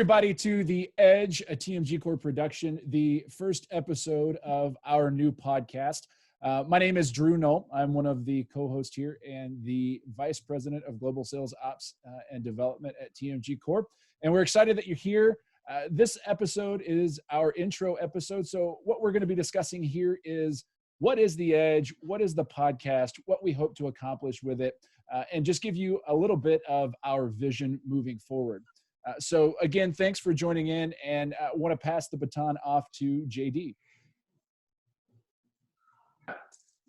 everybody to The Edge, a TMGcore production, the first episode of our new podcast. My name is Drew Knoll. I'm one of the co-hosts here and the Vice President of Global Sales Ops and Development at TMGcore. And we're excited that you're here. This episode is our intro episode. So what we're going to be discussing here is what is The Edge, what is the podcast, what we hope to accomplish with it, and just give you a little bit of our vision moving forward. So again, thanks for joining in, and I want to pass the baton off to JD.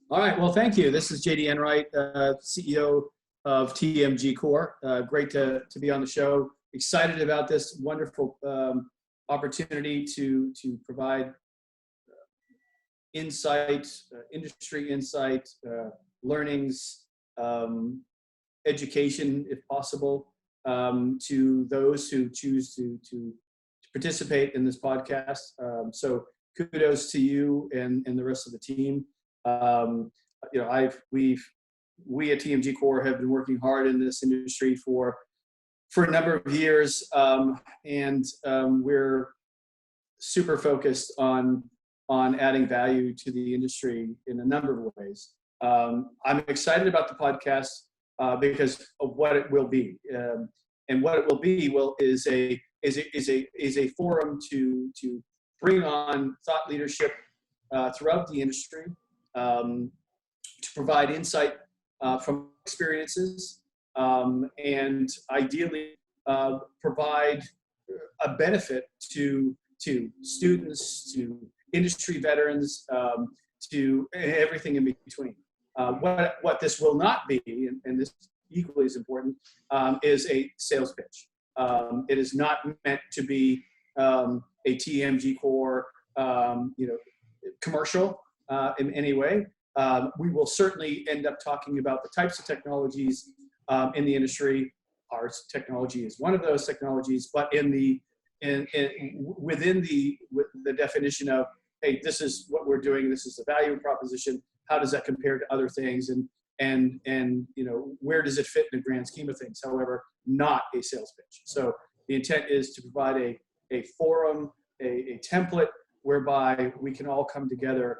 All right, well, thank you. This is JD Enright, CEO of TMGcore. Great to be on the show. Excited about this wonderful opportunity to provide insight, industry insight, learnings, education, if possible, to those who choose to participate in this podcast. So kudos to you and the rest of the team. We at TMGcore have been working hard in this industry for a number of years, and we're super focused on adding value to the industry in a number of ways. I'm excited about the podcast because of what it will be, and what it will be is a forum to bring on thought leadership throughout the industry, to provide insight from experiences, and ideally provide a benefit to students, to industry veterans, to everything in between. What this will not be, and this equally is important, is a sales pitch. It is not meant to be a TMGcore commercial in any way. We will certainly end up talking about the types of technologies in the industry. Our technology is one of those technologies, but within the definition of, hey, this is what we're doing, this is the value proposition, how does that compare to other things, and where does it fit in the grand scheme of things? However, not a sales pitch. So the intent is to provide a forum, a template whereby we can all come together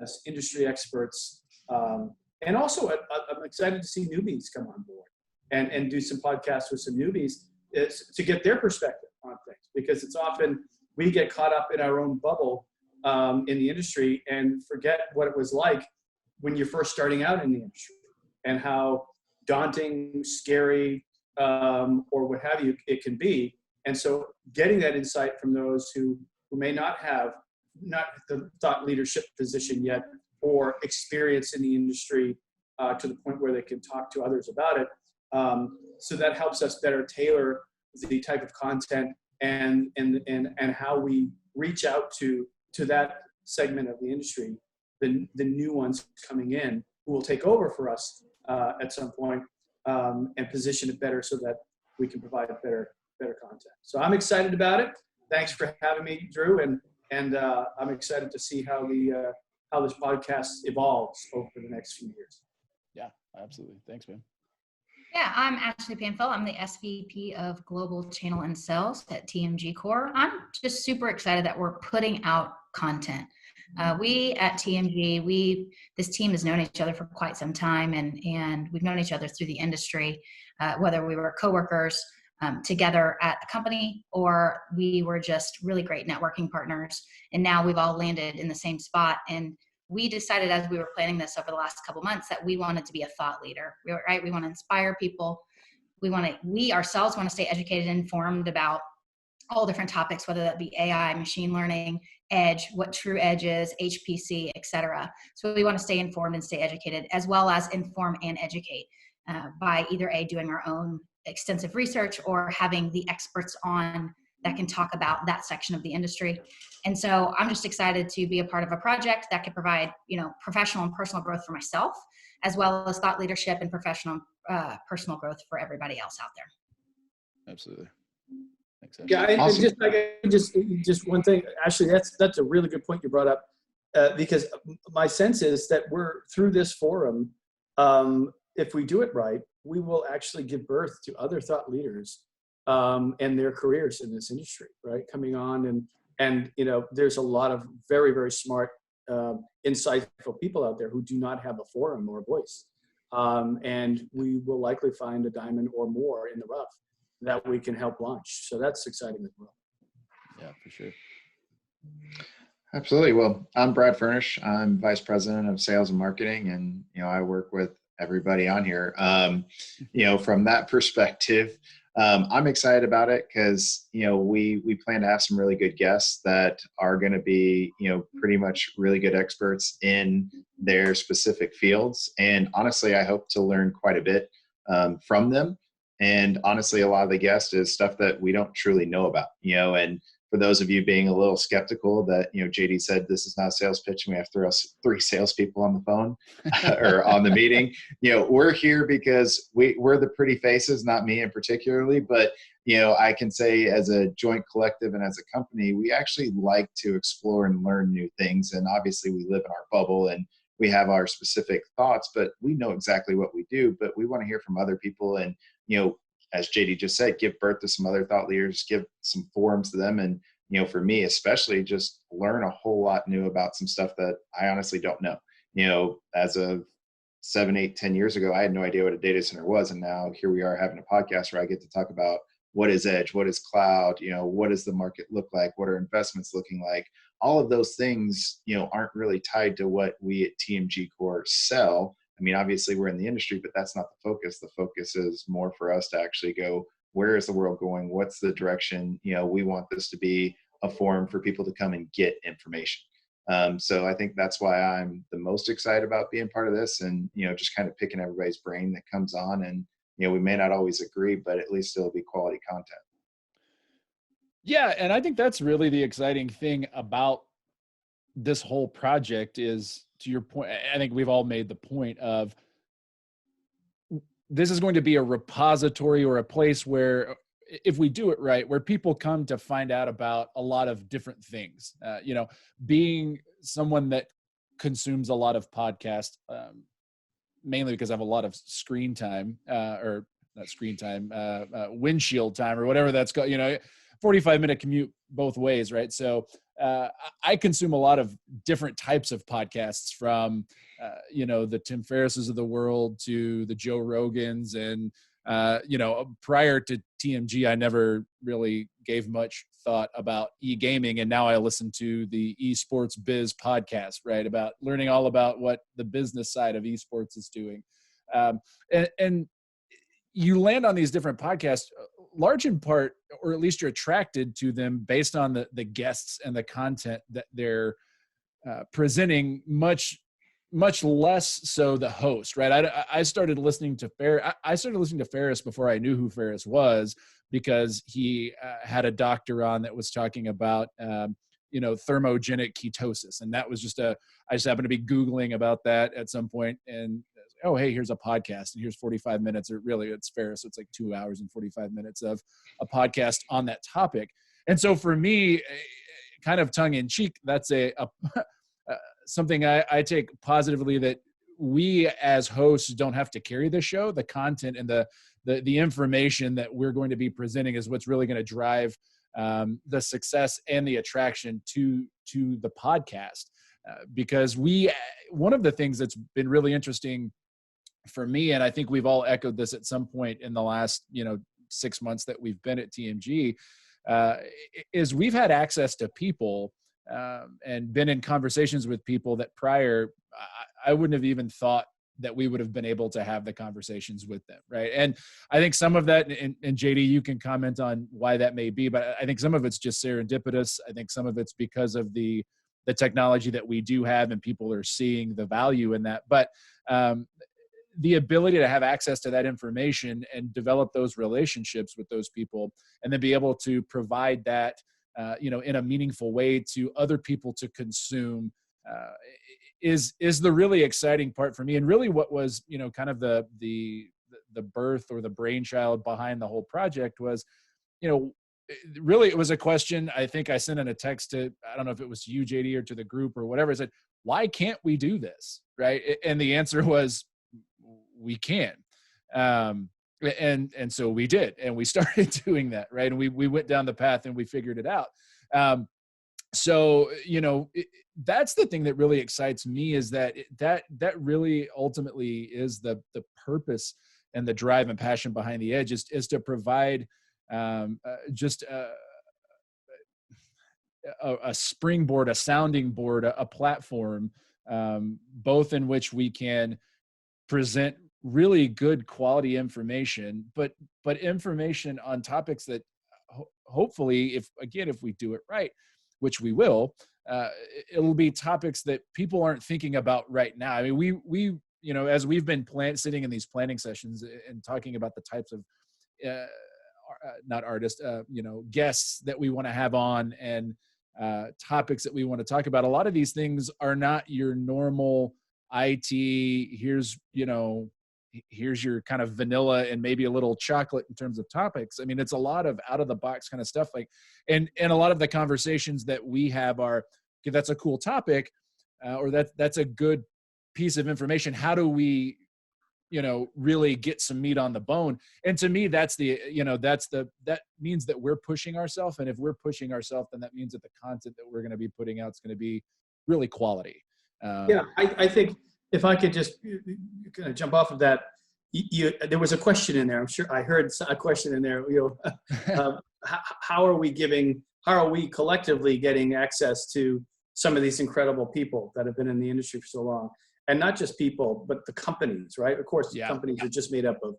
as industry experts. And also, I'm excited to see newbies come on board and do some podcasts with some newbies to get their perspective on things, because it's often we get caught up in our own bubble in the industry and forget what it was like when you're first starting out in the industry, and how daunting, scary, or what have you it can be. And so getting that insight from those who may not have the thought leadership position yet, or experience in the industry to the point where they can talk to others about it. So that helps us better tailor the type of content and how we reach out to that segment of the industry, the new ones coming in who will take over for us at some point, and position it better so that we can provide better content. So I'm excited about it. Thanks for having me, Drew, and I'm excited to see how this podcast evolves over the next few years. Yeah, absolutely. Thanks, man. Yeah, I'm Ashley Panfil. I'm the SVP of Global Channel and Sales at TMGcore. I'm just super excited that we're putting out content. We at TMG, this team has known each other for quite some time, and we've known each other through the industry, whether we were coworkers together at a company, or we were just really great networking partners. And now we've all landed in the same spot. And we decided as we were planning this over the last couple of months that we wanted to be a thought leader, right? We want to inspire people. We ourselves want to stay educated and informed about all different topics, whether that be AI, machine learning, edge, what true edge is, HPC, et cetera. So we want to stay informed and stay educated, as well as inform and educate by either doing our own extensive research or having the experts on that can talk about that section of the industry. And so I'm just excited to be a part of a project that could provide, professional and personal growth for myself, as well as thought leadership and professional, personal growth for everybody else out there. Absolutely. Makes sense. Yeah, Awesome. and just one thing, Ashley, that's a really good point you brought up, because my sense is that we're through this forum. If we do it right, we will actually give birth to other thought leaders and their careers in this industry, right? Coming on and there's a lot of very, very smart, insightful people out there who do not have a forum or a voice. And we will likely find a diamond or more in the rough that we can help launch. So that's exciting as well. Yeah, for sure. Absolutely. Well, I'm Brad Furnish. I'm Vice President of Sales and Marketing, and I work with everybody on here. From that perspective, I'm excited about it because we plan to have some really good guests that are going to be pretty much really good experts in their specific fields. And honestly, I hope to learn quite a bit from them. And honestly, a lot of the guests is stuff that we don't truly know about. And for those of you being a little skeptical that, JD said this is not a sales pitch and we have three salespeople on the phone or on the meeting, we're here because we're the pretty faces, not me in particularly, but, I can say as a joint collective and as a company, we actually like to explore and learn new things. And obviously we live in our bubble and we have our specific thoughts, but we know exactly what we do, but we want to hear from other people and, as JD just said, give birth to some other thought leaders, give some forums to them. And, for me, especially just learn a whole lot new about some stuff that I honestly don't know. As of 7, 8, 10 years ago, I had no idea what a data center was. And now here we are having a podcast where I get to talk about what is edge, what is cloud, what does the market look like? What are investments looking like? All of those things, aren't really tied to what we at TMGcore sell. I mean, obviously we're in the industry, but that's not the focus. The focus is more for us to actually go, where is the world going? What's the direction? We want this to be a forum for people to come and get information. So I think that's why I'm the most excited about being part of this and, just kind of picking everybody's brain that comes on and, we may not always agree, but at least it'll be quality content. Yeah. And I think that's really the exciting thing about this whole project is, to your point, I think we've all made the point of this is going to be a repository or a place where, if we do it right, where people come to find out about a lot of different things. Being someone that consumes a lot of podcasts, mainly because I have a lot of screen time, or not screen time, windshield time, or whatever that's called. 45-minute commute both ways, right? So I consume a lot of different types of podcasts, from the Tim Ferrisses of the world to the Joe Rogans. And prior to TMG, I never really gave much thought about e-gaming, and now I listen to the esports biz podcast, right, about learning all about what the business side of esports is doing. And you land on these different podcasts, large in part, or at least you're attracted to them based on the guests and the content that they're presenting, much less so the host, right? I started listening to Ferris before I knew who Ferris was, because he had a doctor on that was talking about thermogenic ketosis, and that was just I just happened to be Googling about that at some point, and oh, hey, here's a podcast, and here's 45 minutes, or really it's Ferris, so it's like 2 hours and 45 minutes of a podcast on that topic. And so for me, kind of tongue in cheek, that's something I take positively, that we as hosts don't have to carry the show. The content and the information that we're going to be presenting is what's really going to drive the success and the attraction to the podcast. Because one of the things that's been really interesting for me, and I think we've all echoed this at some point in the last 6 months that we've been at TMG, is we've had access to people and been in conversations with people that prior I wouldn't have even thought that we would have been able to have the conversations with them, right? And I think some of that, and JD, you can comment on why that may be, but I think some of it's just serendipitous. I think some of it's because of the technology that we do have, and people are seeing the value in that. But the ability to have access to that information and develop those relationships with those people, and then be able to provide that in a meaningful way to other people to consume, is the really exciting part for me. And really what was, kind of the birth or the brainchild behind the whole project was, really it was a question. I think I sent in a text to, I don't know if it was to you, JD, or to the group or whatever. I said, why can't we do this? Right. And the answer was, we can. And so we did, and we started doing that, right? And we went down the path and we figured it out. So, that's the thing that really excites me, is that that really ultimately is the purpose and the drive and passion behind the Edge, is to provide just a springboard, a sounding board, a platform, both in which we can present really good quality information, but information on topics that hopefully, if we do it right, which we will, it'll be topics that people aren't thinking about right now. I mean, we as we've been sitting in these planning sessions and talking about the types of not artists, guests that we want to have on, and topics that we want to talk about. A lot of these things are not your normal IT. Here's your kind of vanilla and maybe a little chocolate in terms of topics. I mean, it's a lot of out of the box kind of stuff. Like, and a lot of the conversations that we have are, okay, that's a cool topic, or that's a good piece of information. How do we, really get some meat on the bone? And to me, that means that we're pushing ourselves. And if we're pushing ourselves, then that means that the content that we're going to be putting out is going to be really quality. I think if I could just kind of jump off of that, there was a question in there. I'm sure I heard a question in there. How are we collectively getting access to some of these incredible people that have been in the industry for so long? And not just people, but the companies, right? Of course, companies are just made up of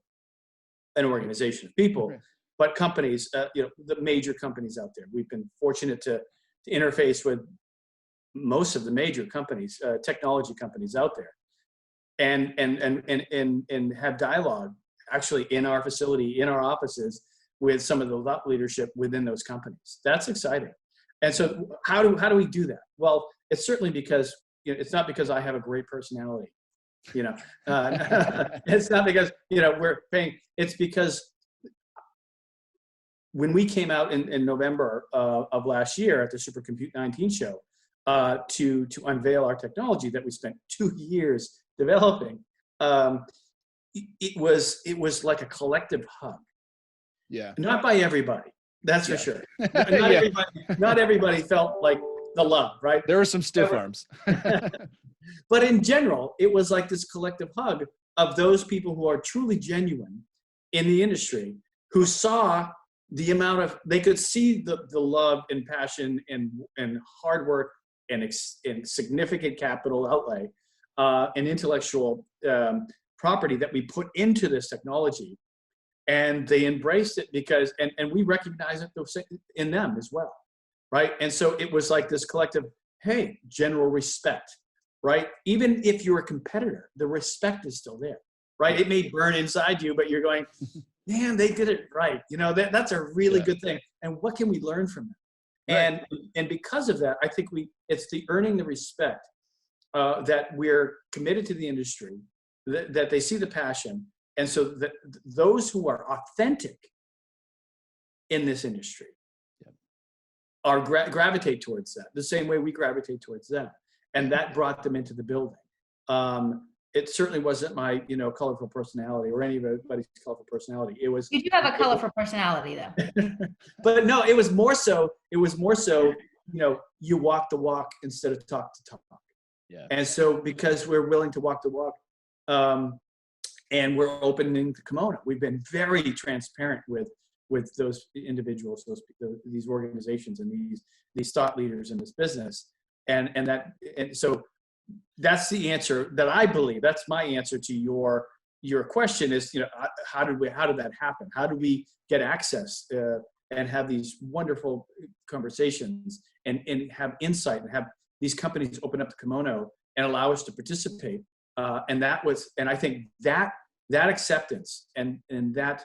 an organization of people, but companies, the major companies out there. We've been fortunate to interface with most of the major companies, technology companies out there, and have dialogue actually in our facility, in our offices, with some of the thought leadership within those companies. That's exciting. And so how do we do that? Well, it's certainly because it's not because I have a great personality, it's not because, we're paying, it's because when we came out in November of last year at the Supercompute 19 show to unveil our technology that we spent 2 years developing, it was like a collective hug. Yeah. Not by everybody, that's for sure. Not everybody felt like the love, right? There were some stiff arms. But in general, it was like this collective hug of those people who are truly genuine in the industry, who saw the amount of, they could see the love and passion and hard work and significant capital outlay and intellectual property that we put into this technology. And they embraced it because, and we recognize it in them as well, right? And so it was like this collective, hey, general respect, right? Even if you're a competitor, the respect is still there, right? It may burn inside you, but you're going, man, they did it right. That's a really good thing. And what can we learn from them? Right. And because of that, I think it's the earning the respect that we're committed to the industry, that they see the passion. And so that those who are authentic in this industry are gravitate towards that the same way we gravitate towards them. And that brought them into the building. It certainly wasn't my, colorful personality or anybody's colorful personality. It was. You do have a colorful personality though. But no, it was more so, you walk the walk instead of talk the talk. Yeah. And so because we're willing to walk the walk, and we're opening the kimono, we've been very transparent with those individuals, these organizations, and these thought leaders in this business, and so that's the answer that I believe. That's my answer to your question is, how did that happen? How do we get access and have these wonderful conversations and have insight and have these companies open up the kimono and allow us to participate? And I think that acceptance and that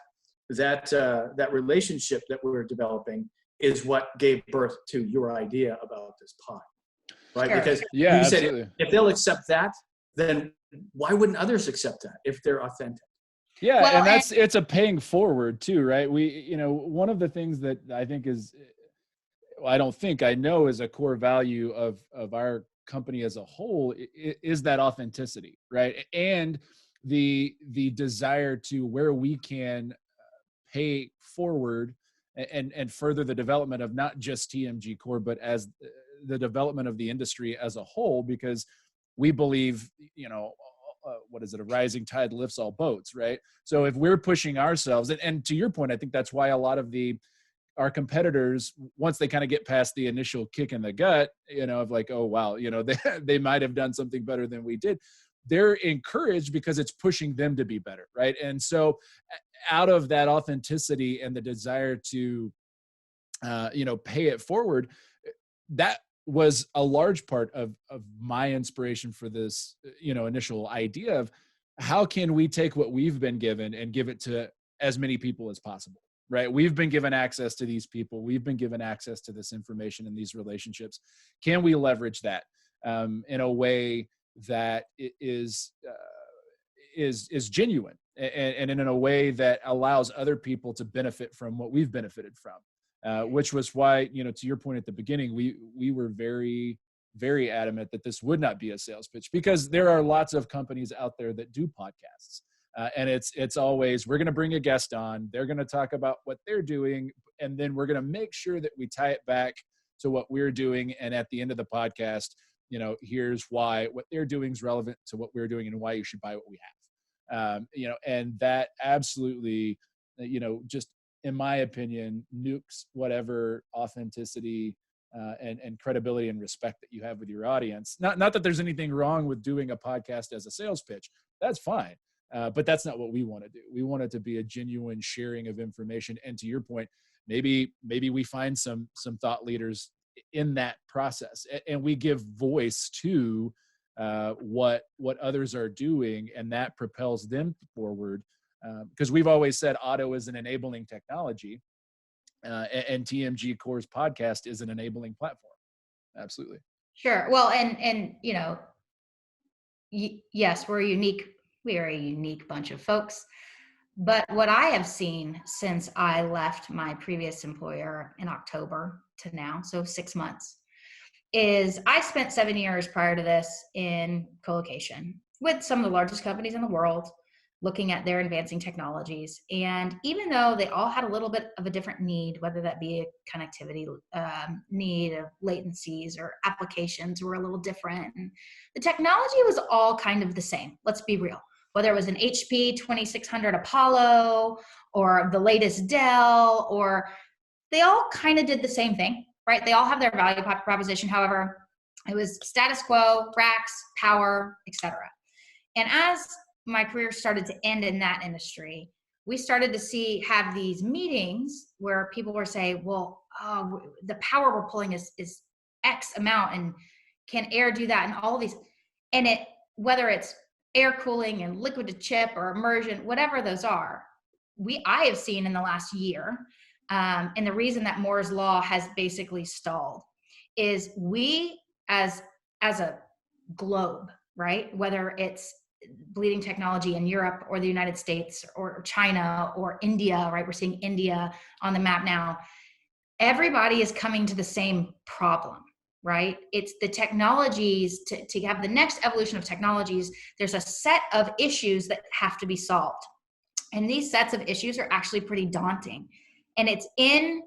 relationship that we were developing is what gave birth to your idea about this pod, right? Sure. Because you said if they'll accept that, then why wouldn't others accept that if they're authentic? Yeah, well, and it's a paying forward too, right? We, one of the things that I think I know is a core value of our company as a whole is that authenticity, right? And the desire to where we can pay forward and further the development of not just TMGcore, but as the development of the industry as a whole, because we believe, what is it? A rising tide lifts all boats, right? So if we're pushing ourselves, and to your point, I think that's why a lot of our competitors, once they kind of get past the initial kick in the gut, of like, oh, wow, they might have done something better than we did. They're encouraged because it's pushing them to be better, right? And so out of that authenticity and the desire to, pay it forward, that was a large part of my inspiration for this, initial idea of how can we take what we've been given and give it to as many people as possible, right? We've been given access to these people. We've been given access to this information and these relationships. Can we leverage that in a way that is genuine and in a way that allows other people to benefit from what we've benefited from, which was why, to your point at the beginning, we were very, very adamant that this would not be a sales pitch, because there are lots of companies out there that do podcasts. And it's always, we're going to bring a guest on, they're going to talk about what they're doing, and then we're going to make sure that we tie it back to what we're doing. And at the end of the podcast, here's why what they're doing is relevant to what we're doing and why you should buy what we have. And that absolutely, just in my opinion, nukes whatever authenticity and credibility and respect that you have with your audience. Not that there's anything wrong with doing a podcast as a sales pitch. That's fine. But that's not what we want to do. We want it to be a genuine sharing of information. And to your point, maybe we find some thought leaders in that process, and we give voice to what others are doing, and that propels them forward. Because we've always said auto is an enabling technology, and TMGcore's podcast is an enabling platform. Absolutely. Sure. Well, and yes, we're unique. We are a unique bunch of folks. But what I have seen since I left my previous employer in October to now, so 6 months, is I spent 7 years prior to this in co-location with some of the largest companies in the world, looking at their advancing technologies. And even though they all had a little bit of a different need, whether that be a connectivity need, of latencies or applications were a little different, and the technology was all kind of the same. Let's be real. Whether it was an HP 2600 Apollo or the latest Dell, or they all kind of did the same thing, right? They all have their value proposition. However, it was status quo, racks, power, etc. And as my career started to end in that industry, we started to have these meetings where people were saying, well, the power we're pulling is X amount, and can air do that, and all of these, and whether it's air cooling and liquid to chip or immersion, whatever those are, I have seen in the last year, and the reason that Moore's law has basically stalled is we as a globe, right? Whether it's bleeding technology in Europe or the United States or China or India, right? We're seeing India on the map now. Everybody is coming to the same problem, right? It's the technologies to have the next evolution of technologies. There's a set of issues that have to be solved. And these sets of issues are actually pretty daunting. And it's in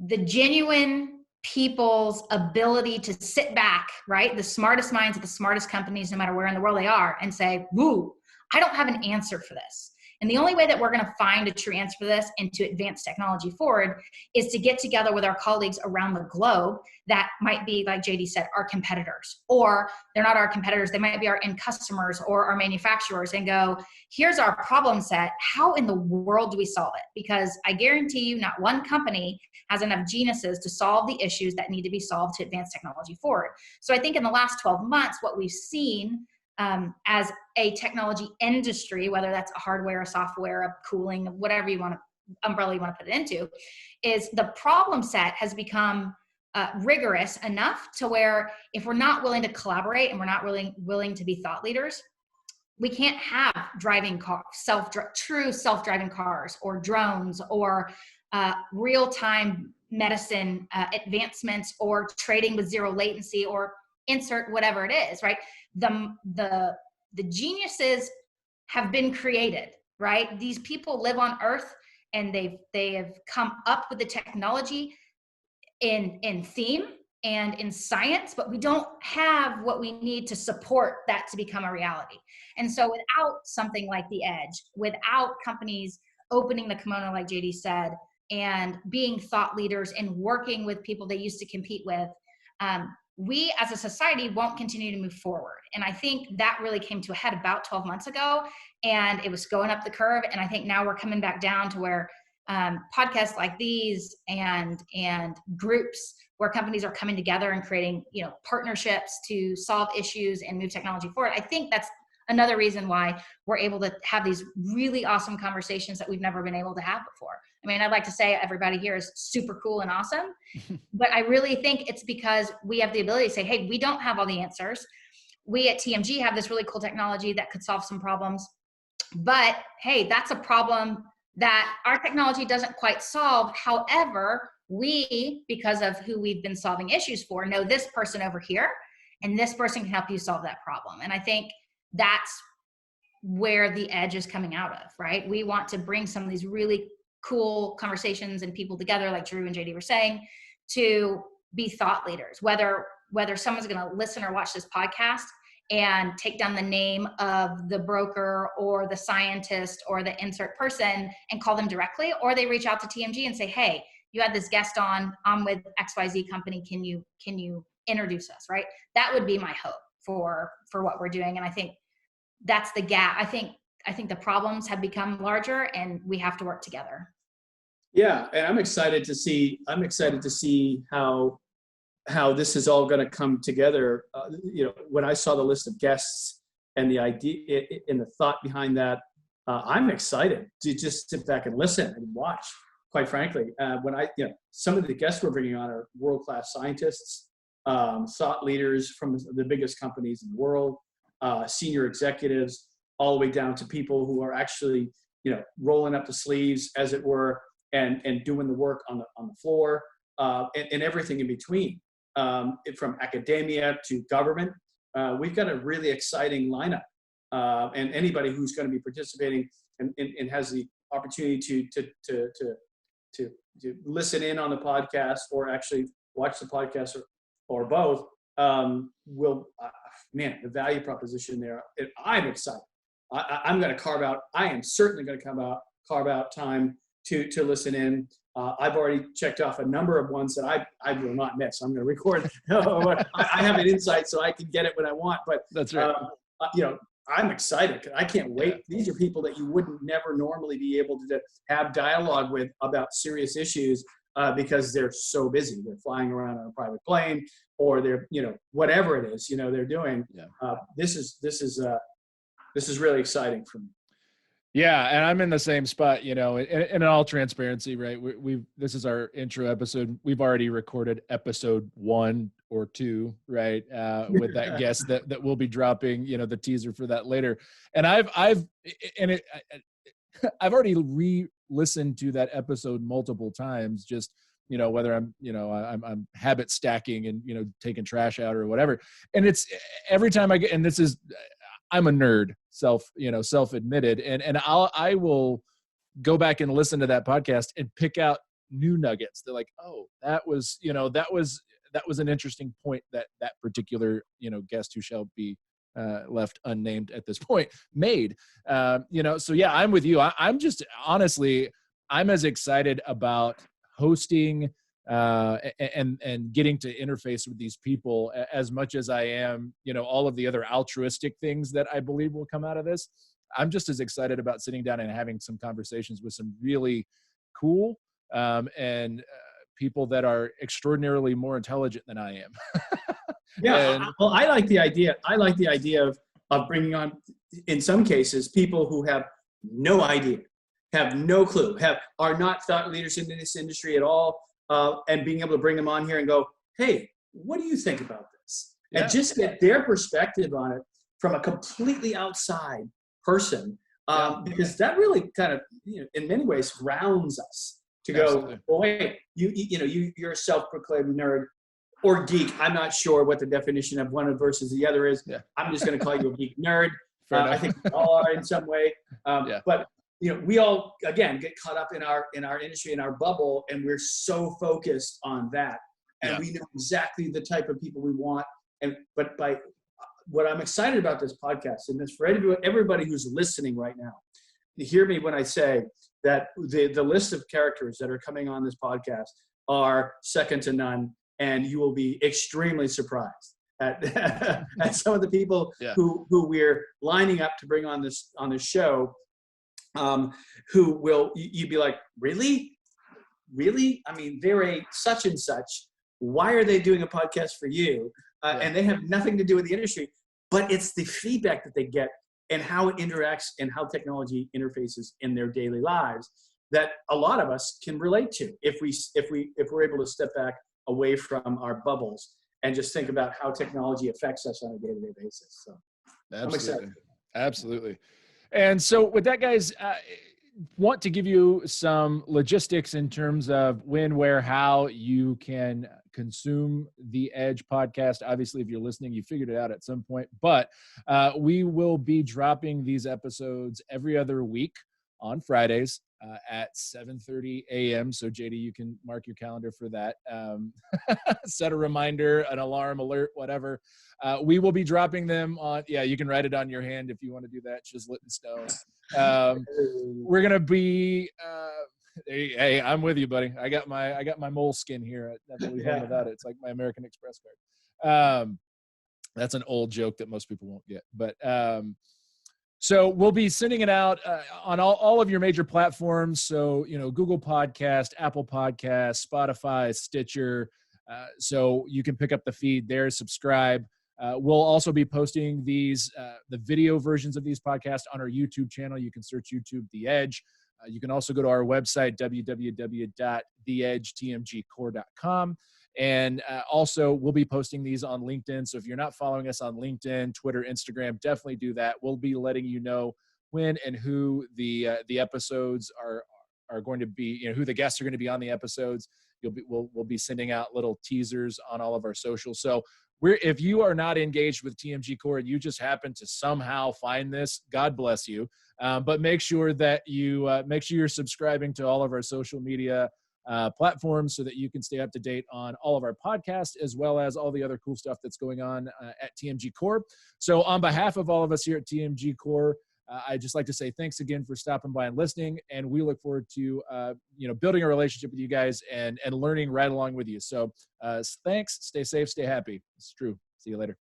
the genuine people's ability to sit back, right? The smartest minds of the smartest companies, no matter where in the world they are, and say, woo, I don't have an answer for this. And the only way that we're going to find a true answer for this and to advance technology forward is to get together with our colleagues around the globe that might be, like JD said, our competitors, or they're not our competitors. They might be our end customers or our manufacturers, and go, here's our problem set. How in the world do we solve it? Because I guarantee you not one company has enough geniuses to solve the issues that need to be solved to advance technology forward. So I think in the last 12 months, what we've seen as a technology industry, whether that's a hardware, a software, a cooling, whatever umbrella you want to put it into, is the problem set has become rigorous enough to where if we're not willing to collaborate and we're not willing to be thought leaders, we can't have driving cars, true self-driving cars, or drones, or real-time medicine advancements, or trading with zero latency, or insert whatever it is, right? The geniuses have been created, right? These people live on Earth, and they have come up with the technology in theme and in science, but we don't have what we need to support that to become a reality. And so without something like the Edge, without companies opening the kimono, like JD said, and being thought leaders and working with people they used to compete with, we as a society won't continue to move forward. And I think that really came to a head about 12 months ago, and it was going up the curve. And I think now we're coming back down to where podcasts like these and groups where companies are coming together and creating, partnerships to solve issues and move technology forward. I think that's another reason why we're able to have these really awesome conversations that we've never been able to have before. I mean, I'd like to say everybody here is super cool and awesome, but I really think it's because we have the ability to say, hey, we don't have all the answers. We at TMG have this really cool technology that could solve some problems, but hey, that's a problem that our technology doesn't quite solve. However, we, because of who we've been solving issues for, know this person over here, and this person can help you solve that problem. And I think that's where the Edge is coming out of, right? We want to bring some of these really cool conversations and people together, like Drew and JD were saying, to be thought leaders, whether someone's going to listen or watch this podcast and take down the name of the broker or the scientist or the insert person and call them directly, or they reach out to TMG and say, hey, you had this guest on, I'm with XYZ company. Can you introduce us, right? That would be my hope for what we're doing. And I think that's the gap. I think the problems have become larger, and we have to work together. Yeah, and I'm excited to see how this is all going to come together. When I saw the list of guests and the idea and the thought behind that, I'm excited to just sit back and listen and watch. Quite frankly, some of the guests we're bringing on are world-class scientists, thought leaders from the biggest companies in the world, senior executives, all the way down to people who are actually, rolling up the sleeves, as it were, and doing the work on the floor, and everything in between. From academia to government, we've got a really exciting lineup, and anybody who's going to be participating and has the opportunity to listen in on the podcast or actually watch the podcast or both, will, the value proposition there. I'm excited. I'm going to I am certainly going to carve out time to listen in. I've already checked off a number of ones that I will not miss. I'm going to record. I have an insight, so I can get it when I want. But that's right. I'm excited. I can't wait. Yeah. These are people that you wouldn't never normally be able to have dialogue with about serious issues because they're so busy. They're flying around on a private plane, or they're whatever it is they're doing. Yeah. This is really exciting for me. Yeah, and I'm in the same spot, in all transparency, right? This is our intro episode. We've already recorded episode 1 or 2, right? With that guest that we'll be dropping, the teaser for that later. And I've already re-listened to that episode multiple times, just whether I'm habit stacking and taking trash out or whatever. And it's every time I get, and this is, I'm a nerd, self-admitted, and I will go back and listen to that podcast and pick out new nuggets. They're like, oh, that was an interesting point that particular guest, who shall be left unnamed at this point, made. So yeah, I'm with you. I'm just honestly, I'm as excited about hosting and getting to interface with these people as much as I am, all of the other altruistic things that I believe will come out of this. I'm just as excited about sitting down and having some conversations with some really cool and people that are extraordinarily more intelligent than I am. Yeah. Well, I like the idea. Of bringing on, in some cases, people who have no idea, have no clue, are not thought leaders in this industry at all. And being able to bring them on here and go, hey, what do you think about this? Yeah. And just get their perspective on it from a completely outside person, because that really kind of, in many ways, grounds us to Absolutely. Go, well, wait, you're a self-proclaimed nerd or geek. I'm not sure what the definition of one versus the other is. Yeah. I'm just going to call you a geek nerd. Fair enough. I think we all are in some way. Yeah. But we all again get caught up in our industry, in our bubble, and we're so focused on that, and we know exactly the type of people we want. But by what I'm excited about this podcast, and this for everybody who's listening right now, you hear me when I say that the list of characters that are coming on this podcast are second to none, and you will be extremely surprised at some of the people who we're lining up to bring on this show. Who will you'd be like, really? I mean, they're a such and such. Why are they doing a podcast for you? And they have nothing to do with the industry, but it's the feedback that they get and how it interacts and how technology interfaces in their daily lives that a lot of us can relate to if we're able to step back away from our bubbles and just think about how technology affects us on a day-to-day basis. So I'm excited. Absolutely. And so with that, guys, want to give you some logistics in terms of when, where, how you can consume the Edge podcast. Obviously, if you're listening, you figured it out at some point, but we will be dropping these episodes every other week on Fridays at 7:30 a.m. So JD, you can mark your calendar for that. Set a reminder, an alarm alert, whatever. We will be dropping them on, you can write it on your hand if you want to do that, chisel it in stone. We're going to be, hey, I'm with you, buddy. I got my moleskin here. I never leave home without it. It's like my American Express card. That's an old joke that most people won't get, but so we'll be sending it out on all of your major platforms. So, Google Podcast, Apple Podcast, Spotify, Stitcher. So you can pick up the feed there, subscribe. We'll also be posting these, the video versions of these podcasts on our YouTube channel. You can search YouTube The Edge. You can also go to our website, www.theedgetmgcore.com. And also, we'll be posting these on LinkedIn. So if you're not following us on LinkedIn, Twitter, Instagram, definitely do that. We'll be letting you know when and who the episodes are going to be, who the guests are going to be on the episodes. We'll be sending out little teasers on all of our socials. So if you are not engaged with TMGcore and you just happen to somehow find this, God bless you. But make sure that you're subscribing to all of our social media platforms so that you can stay up to date on all of our podcasts as well as all the other cool stuff that's going on at TMGcore. So on behalf of all of us here at TMGcore, I'd just like to say thanks again for stopping by and listening, and we look forward to building a relationship with you guys and learning right along with you. So thanks, stay safe, stay happy. It's true. See you later.